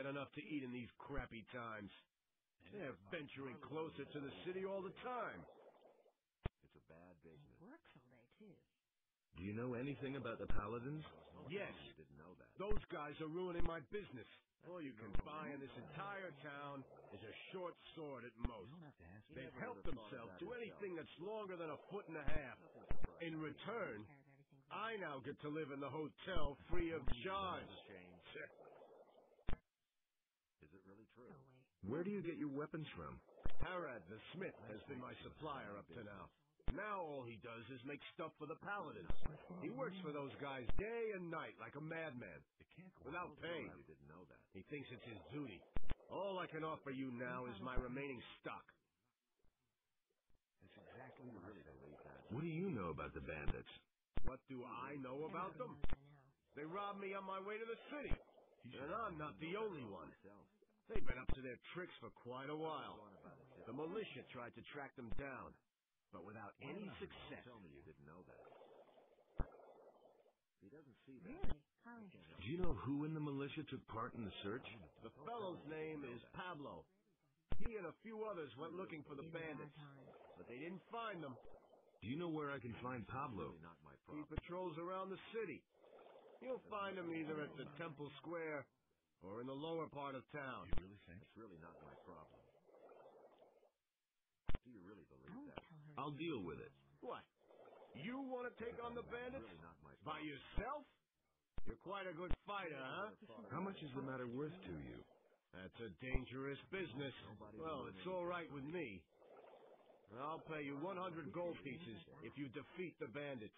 get enough to eat in these crappy times. They're venturing closer to the city all the time. It's a bad business. It works all day, too. Do you know anything about the Paladins? Yes. You didn't know that. Those guys are ruining my business. All you can buy in this entire town is a short sword at most. They've helped themselves to anything that's longer than a foot and a half. In return, I now get to live in the hotel free of charge. Is it really true? Where do you get your weapons from? Harad the Smith has been my supplier up to now. Now all he does is make stuff for the Paladins. He works for those guys day and night like a madman, without pay. You didn't know that. He thinks it's his duty. All I can offer you now is my remaining stock. That's exactly what I believe that. What do you know about the bandits? What do I know about them? They robbed me on my way to the city. And I'm not the only one. They've been up to their tricks for quite a while. The militia tried to track them down, but without any success. Tell me you didn't know that. He doesn't see that. Really? How interesting. Do you know who in the militia took part in the search? The fellow's name is Pablo. He and a few others went looking for the bandits, but they didn't find them. Do you know where I can find Pablo? Really not my He problem. patrols around the city. You'll find him either at the Temple Square or in the lower part of town. You really think? It's really not my problem. Do you really believe that? I'll deal with it. What? You want to take on the bandits? Really not my By problem. yourself? You're quite a good fighter, huh? How much is the matter worth to you? That's a dangerous business. Well, it's all right with me. I'll pay you 100 gold pieces if you defeat the bandits.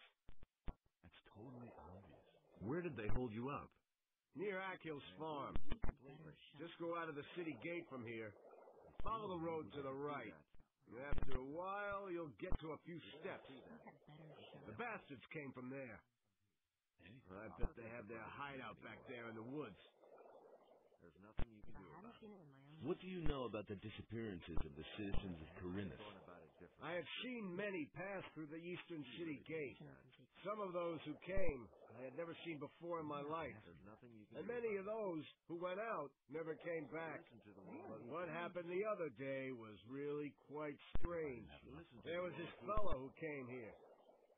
That's totally obvious. Where did they hold you up? Near Akil's farm. Just go out of the city gate from here. Follow the road to the right. After a while, you'll get to a few steps. The bastards came from there. I bet they have their hideout back there in the woods. There's nothing you can do about it. What do you know about the disappearances of the citizens of Corinthus? Going about it differently. I have seen many pass through the eastern city gate. Some of those who came I had never seen before in my life. There's nothing you can And do many about of those who went out never came back. Listen to the But Lord. what happened the other day was really quite strange. There was this fellow who came here.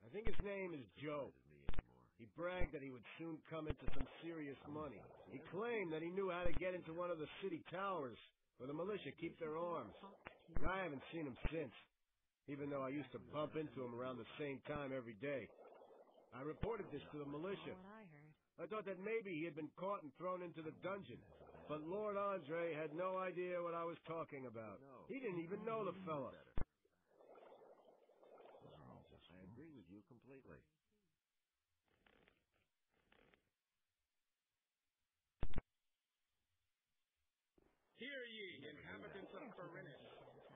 I think his name is Joe. Me anymore. He bragged that he would soon come into some serious money. He claimed that he knew how to get into one of the city towers where the militia keep their arms. And I haven't seen him since, even though I used to bump into him around the same time every day. I reported this to the militia. I thought that maybe he had been caught and thrown into the dungeon. But Lord Andre had no idea what I was talking about. He didn't even know the fella. I agree with you completely. Hear ye, inhabitants of Corinthus.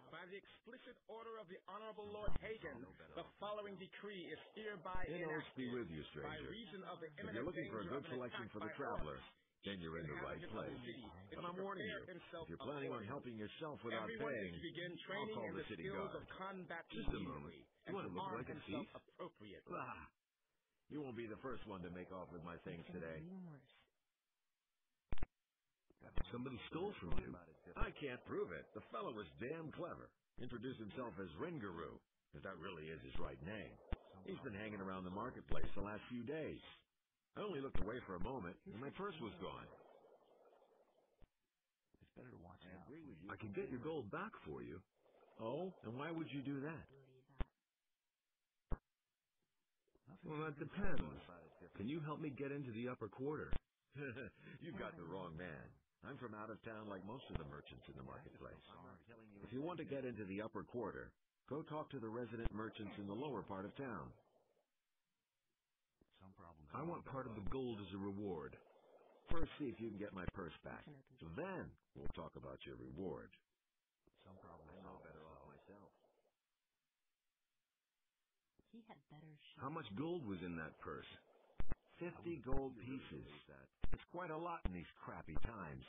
By the explicit order of the Honorable Lord Hagen, the following decree is hereby May the Lord be enacted. with you, By stranger. reason of the If imminent you're looking for a danger good of an selection attack for the by traveler, orcs, then you're in the right inhabitant of the place. city is But to I'm warning prepare you, himself if you're planning on accordingly. helping yourself without Everyone paying, is to begin I'll training call in the the city skills guard. of combat Just a moment. immediately, You and want to to look arm like a himself thief? appropriately. You won't be the first one to make off with my things today. Somebody stole from you. I can't prove it. The fellow was damn clever. Introduced himself as Ringaroo, if that really is his right name. He's been hanging around the marketplace the last few days. I only looked away for a moment, and my purse was gone. It's better to watch out. I agree with you. I can get your gold back for you. Oh? And why would you do that? Well, that depends. Can you help me get into the upper quarter? You've got the wrong man. I'm from out of town like most of the merchants in the marketplace. If you want to get into the upper quarter, go talk to the resident merchants in the lower part of town. I want part of the gold as a reward. First, see if you can get my purse back. Then, we'll talk about your reward. I'm no better off myself. He had better How much gold was in that purse? 50 gold pieces. It's quite a lot in these crappy times.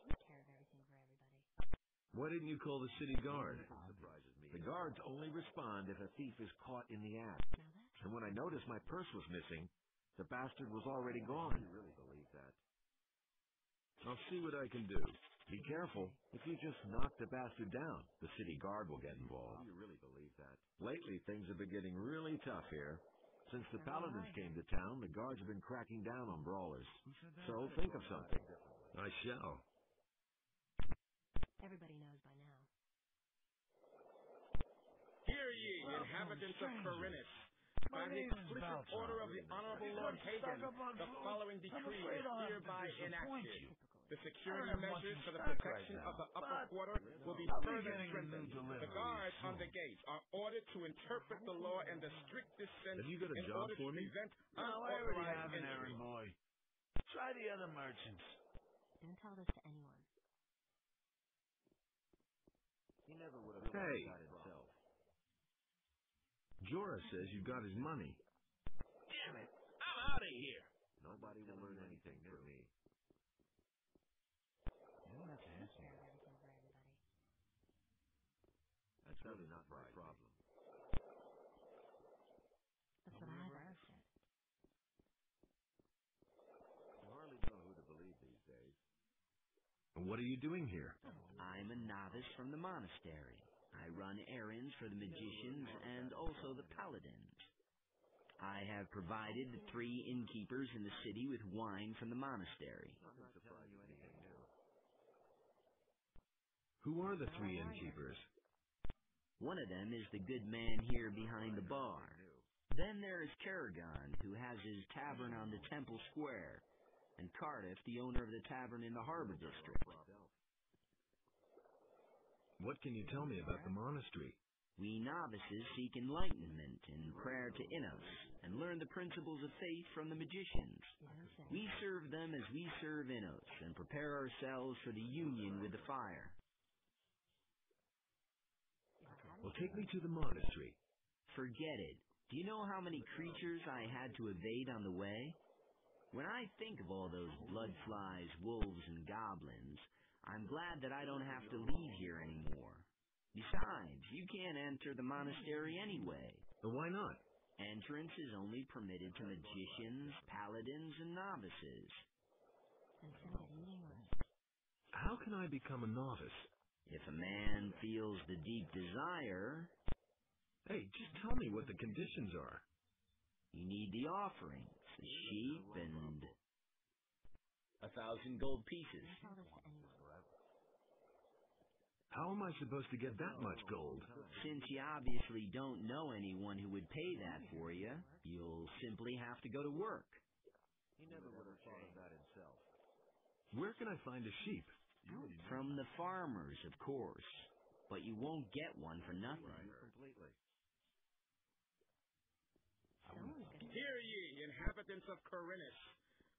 take care of everything for everybody. Why didn't you call the city guard? Surprises me. The guards only respond if a thief is caught in the act. Now that's And when I noticed my purse was missing, the bastard was already Do gone. you really believe that? I'll see what I can do. Be careful. If you just knock the bastard down, the city guard will get involved. Do you really believe that? Lately, things have been getting really tough here. Since the paladins came to town, the guards have been cracking down on brawlers. So think of something. I shall. Everybody knows by now. Hear ye, inhabitants of Corinus. By the explicit order of the Honorable Lord Hagen, the following decree is hereby enacted. The security measures for the protection of the upper quarter will be further strengthened. The guards on the gates are ordered to interpret the law in the strictest sense Have you got a in job order to for me? prevent No, I already unauthorized have an entry. errand boy. Try the other merchants. Don't tell this to anyone. He never would have Hey. thought that himself. Jorah says you got his money. Damn it. I'm out of here. Nobody will learn anything from me. You don't have to Take answer. care of everything for everybody. That's really not my problem. That's what I've always said. You hardly know who to believe these days. What are you doing here? I'm a novice from the monastery. I run errands for the magicians and also the paladins. I have provided the 3 innkeepers in the city with wine from the monastery. I'm not telling you anything new. Who are the 3 innkeepers? One of them is the good man here behind the bar. Then there is Karagon, who has his tavern on the Temple Square, and Cardiff, the owner of the tavern in the Harbor District. What can you tell me about the monastery? We novices seek enlightenment in prayer to Innos and learn the principles of faith from the magicians. We serve them as we serve Innos and prepare ourselves for the union with the fire. Well, take me to the monastery. Forget it. Do you know how many creatures I had to evade on the way? When I think of all those bloodflies, wolves, and goblins, I'm glad that I don't have to leave here anymore. Besides, you can't enter the monastery anyway. Why not? Entrance is only permitted to magicians, paladins, and novices. And say it in English. How can I become a novice? If a man feels the deep desire, Hey, just tell me what the conditions are. you need the offerings, the sheep, and 1,000 gold pieces. Don't tell this to anyone. How am I supposed to get that much gold? Since you obviously don't know anyone who would pay that for you, you'll simply have to go to work. He never would have thought of that himself. Where can I find a sheep? From the farmers, of course. But you won't get one for nothing. Completely. Someone's gonna Hear ye, inhabitants of Corinus.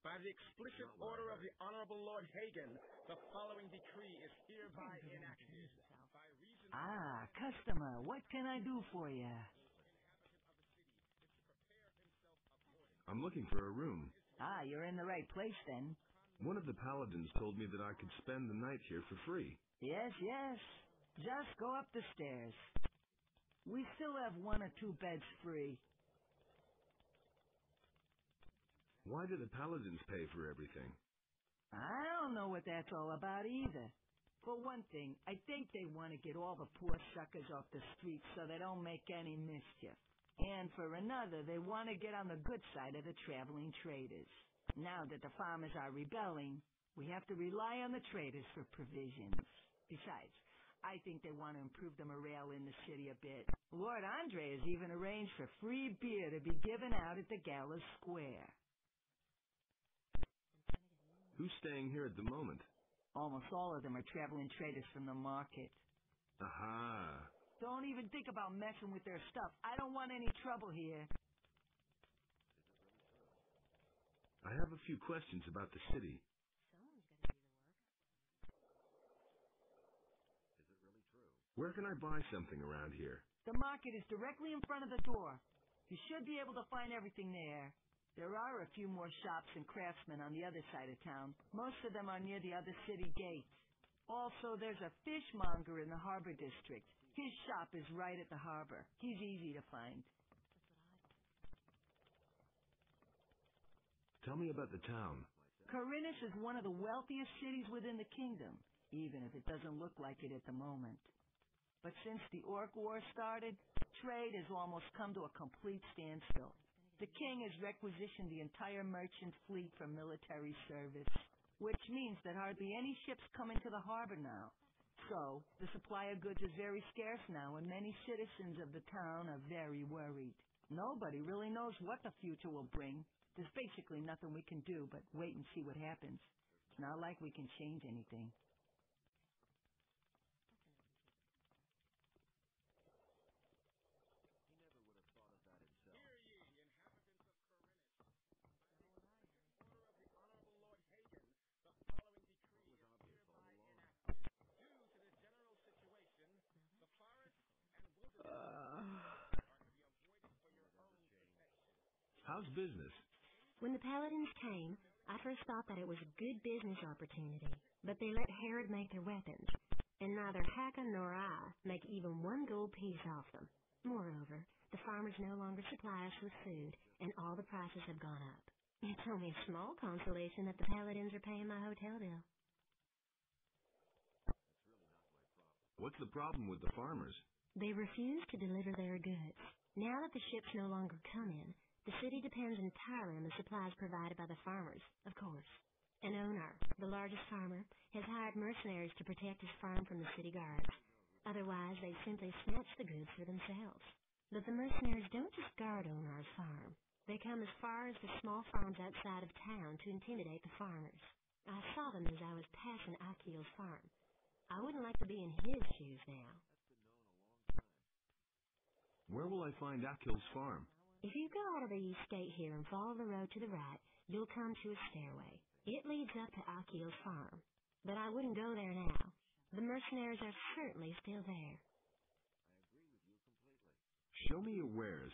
By the explicit order of the Honorable Lord Hagen, the following decree is hereby enacted. By reason Ah, customer, what can I do for you? I'm looking for a room. Ah, you're in the right place then. One of the paladins told me that I could spend the night here for free. Yes, yes. Just go up the stairs. We still have 1 or 2 beds free. Why do the paladins pay for everything? I don't know what that's all about either. For one thing, I think they want to get all the poor suckers off the streets so they don't make any mischief. And for another, they want to get on the good side of the traveling traders. Now that the farmers are rebelling, we have to rely on the traders for provisions. Besides, I think they want to improve the morale in the city a bit. Lord Andre has even arranged for free beer to be given out at the Gala Square. Who's staying here at the moment? Almost all of them are traveling traders from the market. Aha. Don't even think about messing with their stuff. I don't want any trouble here. I have a few questions about the city. Someone's gonna do the work. Is it really true? Where can I buy something around here? The market is directly in front of the door. You should be able to find everything there. There are a few more shops and craftsmen on the other side of town. Most of them are near the other city gates. Also, there's a fishmonger in the Harbor District. His shop is right at the harbor. He's easy to find. Tell me about the town. Corinus is one of the wealthiest cities within the kingdom, even if it doesn't look like it at the moment. But since the Orc War started, trade has almost come to a complete standstill. The king has requisitioned the entire merchant fleet for military service, which means that hardly any ships come into the harbor now. So, the supply of goods is very scarce now, and many citizens of the town are very worried. Nobody really knows what the future will bring. There's basically nothing we can do but wait and see what happens. It's not like we can change anything. Hear ye, inhabitants of Corinus. By the explicit order of the Honorable Lord Hagen, the following decree is hereby enacted. Due to the general situation, the forests and wilderness are to be avoided for your own protection. How's business? When the Paladins came, I first thought that it was a good business opportunity, but they let Herod make their weapons, and neither Hakon nor I make even one gold piece off them. Moreover, the farmers no longer supply us with food, and all the prices have gone up. It's only a small consolation that the Paladins are paying my hotel bill. What's the problem with the farmers? They refuse to deliver their goods. Now that the ships no longer come in, the city depends entirely on the supplies provided by the farmers, of course. An owner, the largest farmer, has hired mercenaries to protect his farm from the city guards. Otherwise, they simply snatch the goods for themselves. But the mercenaries don't just guard Onar's farm. They come as far as the small farms outside of town to intimidate the farmers. I saw them as I was passing Akil's farm. I wouldn't like to be in his shoes now. Where will I find Akil's farm? If you go out of the east gate here and follow the road to the right, you'll come to a stairway. It leads up to Akil's farm. But I wouldn't go there now. The mercenaries are certainly still there. Show me your wares.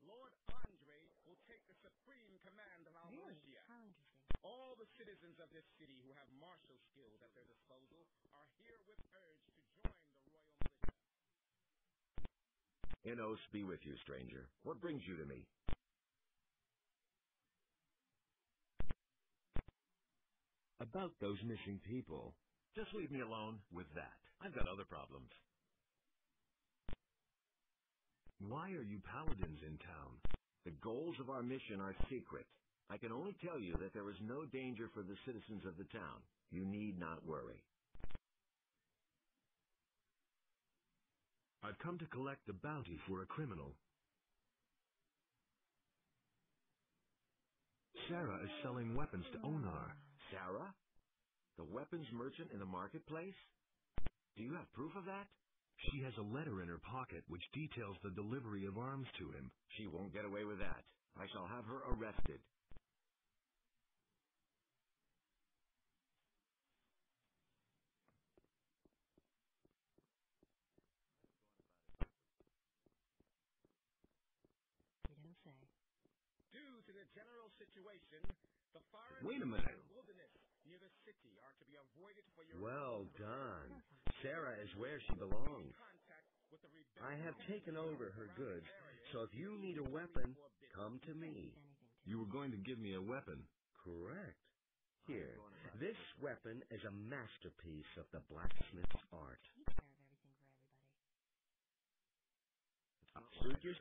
Lord Andre will take the supreme command of our militia. How interesting. All the citizens of this city who have martial skills at their disposal are herewith urged to join the royal militia. Enos be with you, stranger. What brings you to me? About those missing people. Just leave me alone with that. I've got other problems. Why are you paladins in town? The goals of our mission are secret. I can only tell you that there is no danger for the citizens of the town. You need not worry. I've come to collect the bounty for a criminal. Sarah is selling weapons to Onar. Sarah? The weapons merchant in the marketplace? Do you have proof of that? She has a letter in her pocket which details the delivery of arms to him. She won't get away with that. I shall have her arrested. You don't say. Due to the general situation, the forest Wait a minute. and wilderness near the city are to be avoided for your Well own done. protection. Sarah is where she belongs. Contact with the I have rebellion taken over her surrounding goods, areas so if you need a weapon, come to me. You were going to give me a weapon. Correct. Here, this weapon is a masterpiece of the blacksmith's art. Take care of everything for everybody. Suit your